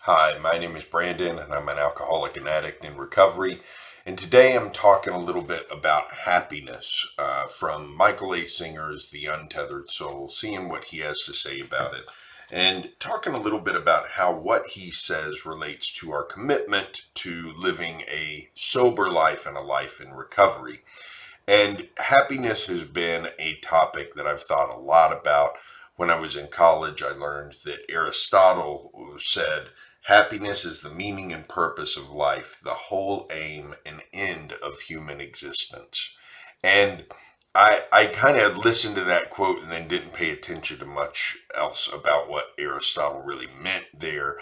Hi, my name is Brandon, and I'm an alcoholic and addict in recovery. And today I'm talking a little bit about happiness from Michael A. Singer's The Untethered Soul, seeing what he has to say about it, and talking a little bit about how what he says relates to our commitment to living a sober life and a life in recovery. And happiness has been a topic that I've thought a lot about. When I was in college, I learned that Aristotle said, happiness is the meaning and purpose of life, the whole aim and end of human existence. And I kind of listened to that quote and then didn't pay attention to much else about what Aristotle really meant there.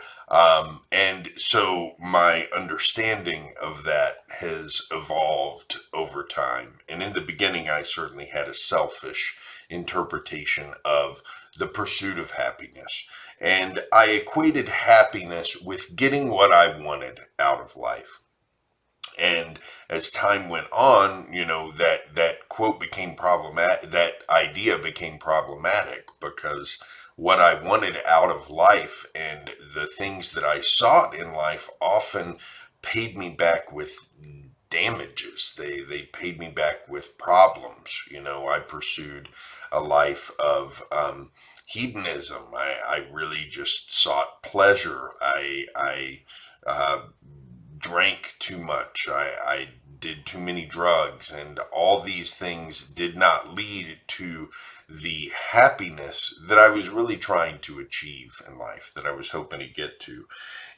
And so my understanding of that has evolved over time. And in the beginning, I certainly had a selfish interpretation of the pursuit of happiness. And I equated happiness with getting what I wanted out of life. And as time went on, that quote became problematic, that idea became problematic because what I wanted out of life and the things that I sought in life often paid me back with damages. They paid me back with problems. I pursued a life of hedonism. I really just sought pleasure. I drank too much. I did too many drugs, and all these things did not lead to the happiness that I was really trying to achieve in life, that I was hoping to get to.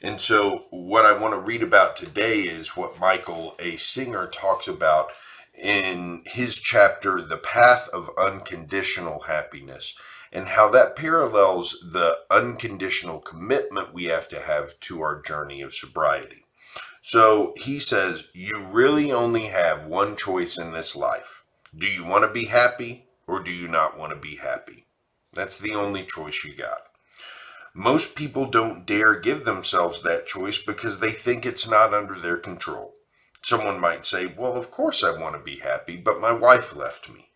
And so, what I want to read about today is what Michael A. Singer talks about in his chapter, The Path of Unconditional Happiness, and how that parallels the unconditional commitment we have to have to our journey of sobriety. So he says, you really only have one choice in this life. Do you want to be happy or do you not want to be happy? That's the only choice you got. Most people don't dare give themselves that choice because they think it's not under their control. Someone might say, well, of course I want to be happy, but my wife left me.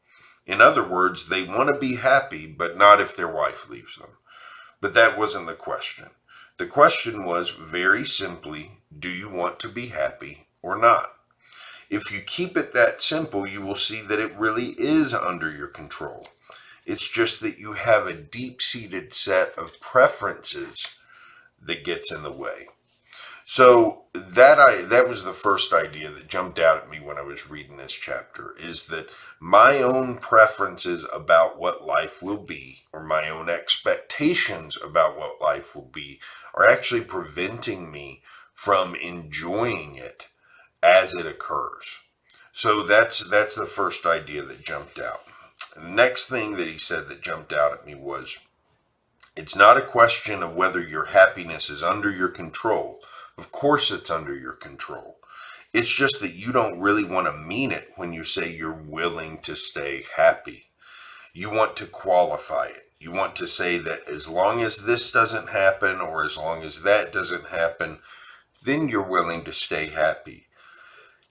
In other words, they want to be happy, but not if their wife leaves them. But that wasn't the question. The question was very simply, do you want to be happy or not? If you keep it that simple, you will see that it really is under your control. It's just that you have a deep-seated set of preferences that gets in the way. So that was the first idea that jumped out at me when I was reading this chapter, is that my own preferences about what life will be, or my own expectations about what life will be, are actually preventing me from enjoying it as it occurs. So that's the first idea that jumped out. The next thing that he said that jumped out at me was, it's not a question of whether your happiness is under your control. Of course it's under your control. It's just that you don't really want to mean it when you say you're willing to stay happy. You want to qualify it. You want to say that as long as this doesn't happen or as long as that doesn't happen, then you're willing to stay happy.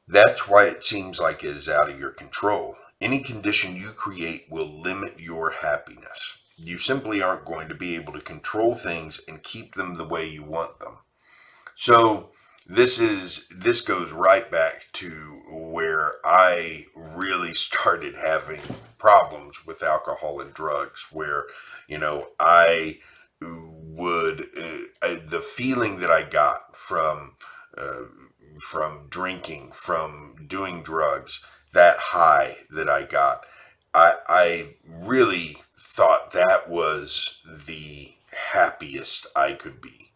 That's why it seems like it is out of your control. Any condition you create will limit your happiness. You simply aren't going to be able to control things and keep them the way you want them. So this goes right back to where I really started having problems with alcohol and drugs, where I would the feeling that I got from drinking, from doing drugs, that high that I got, I really thought that was the happiest I could be.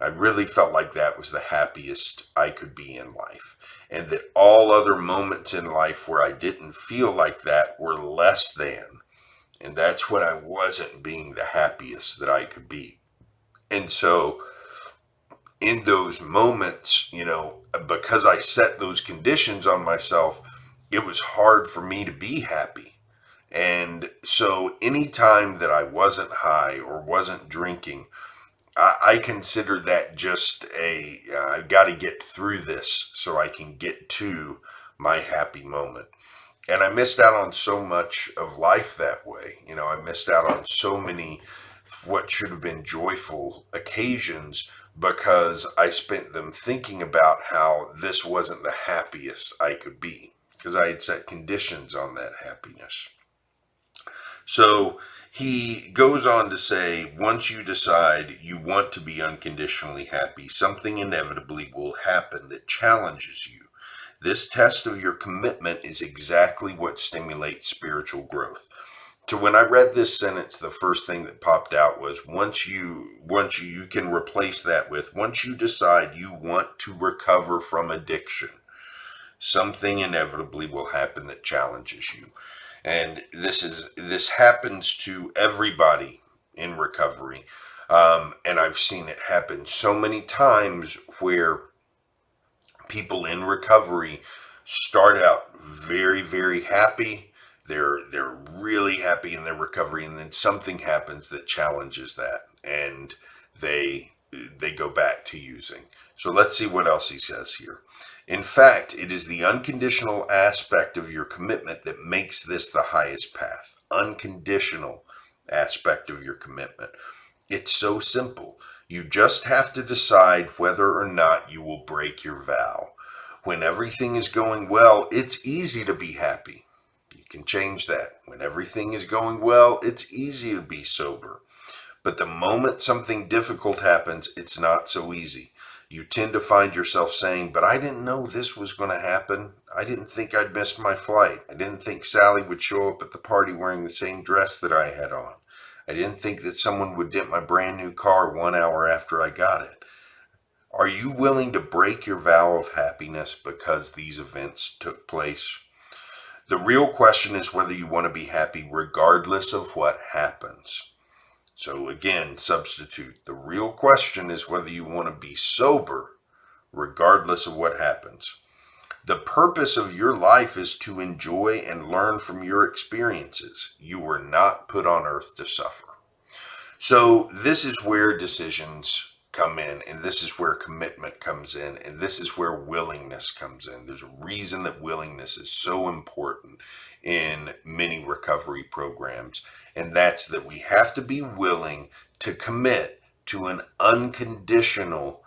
I really felt like that was the happiest I could be in life. And that all other moments in life where I didn't feel like that were less than. And that's when I wasn't being the happiest that I could be. And so in those moments, because I set those conditions on myself, it was hard for me to be happy. And so anytime that I wasn't high or wasn't drinking, I consider that just I've got to get through this so I can get to my happy moment. And I missed out on so much of life that way. You know, I missed out on so many what should have been joyful occasions because I spent them thinking about how this wasn't the happiest I could be because I had set conditions on that happiness. So he goes on to say, once you decide you want to be unconditionally happy, something inevitably will happen that challenges you. This test of your commitment is exactly what stimulates spiritual growth. So when I read this sentence, the first thing that popped out was you can replace that with once you decide you want to recover from addiction, something inevitably will happen that challenges you. And this happens to everybody in recovery. And I've seen it happen so many times where people in recovery start out very, very happy. They're really happy in their recovery, and then something happens that challenges that, and they go back to using. So let's see what else he says here. In fact, it is the unconditional aspect of your commitment that makes this the highest path. Unconditional aspect of your commitment. It's so simple. You just have to decide whether or not you will break your vow. When everything is going well, it's easy to be happy. You can change that. When everything is going well, it's easy to be sober. But the moment something difficult happens, it's not so easy. You tend to find yourself saying, but I didn't know this was going to happen. I didn't think I'd missed my flight. I didn't think Sally would show up at the party wearing the same dress that I had on. I didn't think that someone would dent my brand new car 1 hour after I got it. Are you willing to break your vow of happiness because these events took place? The real question is whether you want to be happy regardless of what happens. So again, substitute. The real question is whether you want to be sober regardless of what happens. The purpose of your life is to enjoy and learn from your experiences. You were not put on earth to suffer. So this is where decisions come in, and this is where commitment comes in, and this is where willingness comes in. There's a reason that willingness is so important in many recovery programs, and that's that we have to be willing to commit to an unconditional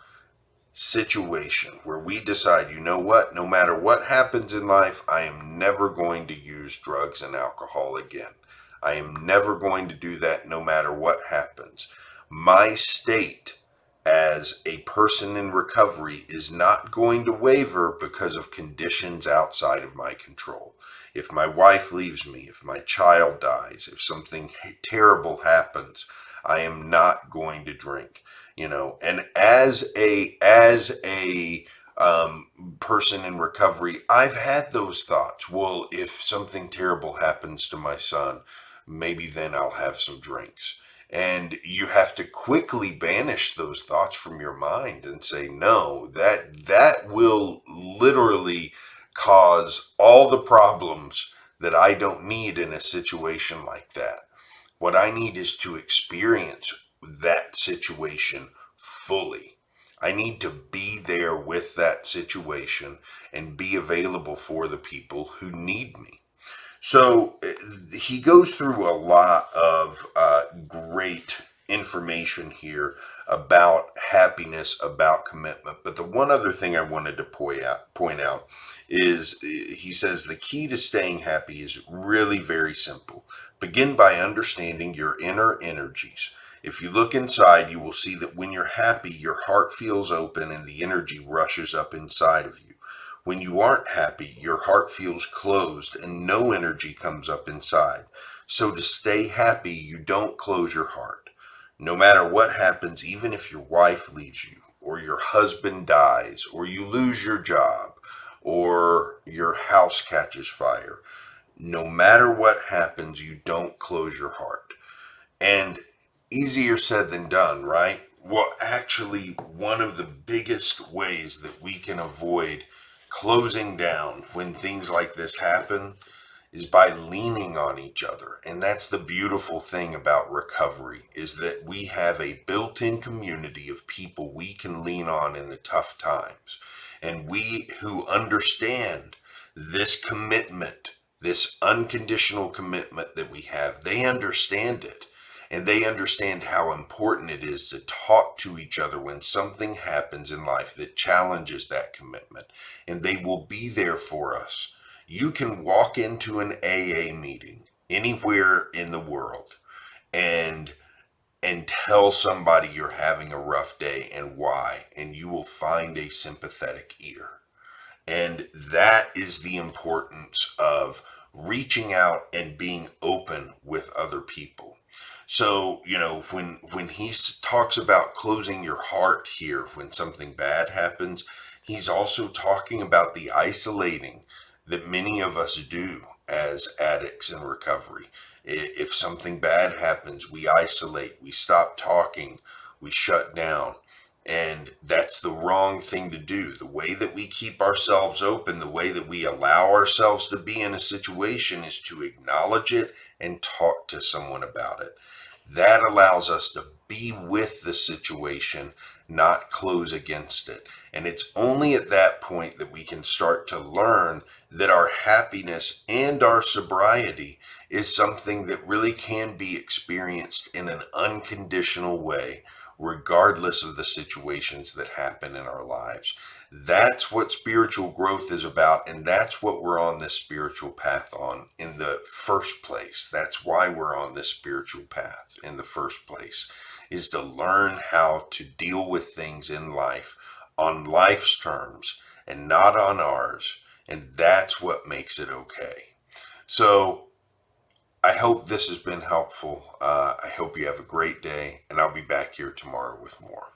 situation where we decide, you know what, no matter what happens in life, I am never going to use drugs and alcohol again. I am never going to do that no matter what happens. My state as a person in recovery is not going to waver because of conditions outside of my control. If my wife leaves me, if my child dies, if something terrible happens, I am not going to drink. And as a person in recovery, I've had those thoughts. Well, if something terrible happens to my son, maybe then I'll have some drinks. And you have to quickly banish those thoughts from your mind and say, no, that will literally cause all the problems that I don't need in a situation like that. What I need is to experience that situation fully. I need to be there with that situation and be available for the people who need me. So he goes through a lot of great information here about happiness, about commitment. But the one other thing I wanted to point out is he says the key to staying happy is really very simple. Begin by understanding your inner energies. If you look inside, you will see that when you're happy, your heart feels open and the energy rushes up inside of you. When you aren't happy, your heart feels closed and no energy comes up inside. So to stay happy, you don't close your heart. No matter what happens, even if your wife leaves you, or your husband dies, or you lose your job, or your house catches fire, no matter what happens, you don't close your heart. And easier said than done, right? Well, actually, one of the biggest ways that we can avoid closing down when things like this happen is by leaning on each other. And that's the beautiful thing about recovery, is that we have a built-in community of people we can lean on in the tough times. And we who understand this commitment this unconditional commitment that we have, they understand it. And they understand how important it is to talk to each other when something happens in life that challenges that commitment. And they will be there for us. You can walk into an AA meeting anywhere in the world and tell somebody you're having a rough day and why, and you will find a sympathetic ear. And that is the importance of reaching out and being open with other people. So, when he talks about closing your heart here when something bad happens, he's also talking about the isolating that many of us do as addicts in recovery. If something bad happens, we isolate, we stop talking, we shut down. And that's the wrong thing to do. The way that we keep ourselves open, the way that we allow ourselves to be in a situation is to acknowledge it and talk to someone about it. That allows us to be with the situation, not close against it. And it's only at that point that we can start to learn that our happiness and our sobriety is something that really can be experienced in an unconditional way, regardless of the situations that happen in our lives. That's what spiritual growth is about, and that's what we're on this spiritual path on in the first place. That's why we're on this spiritual path in the first place, is to learn how to deal with things in life on life's terms and not on ours. And that's what makes it okay. So I hope this has been helpful. I hope you have a great day, and I'll be back here tomorrow with more.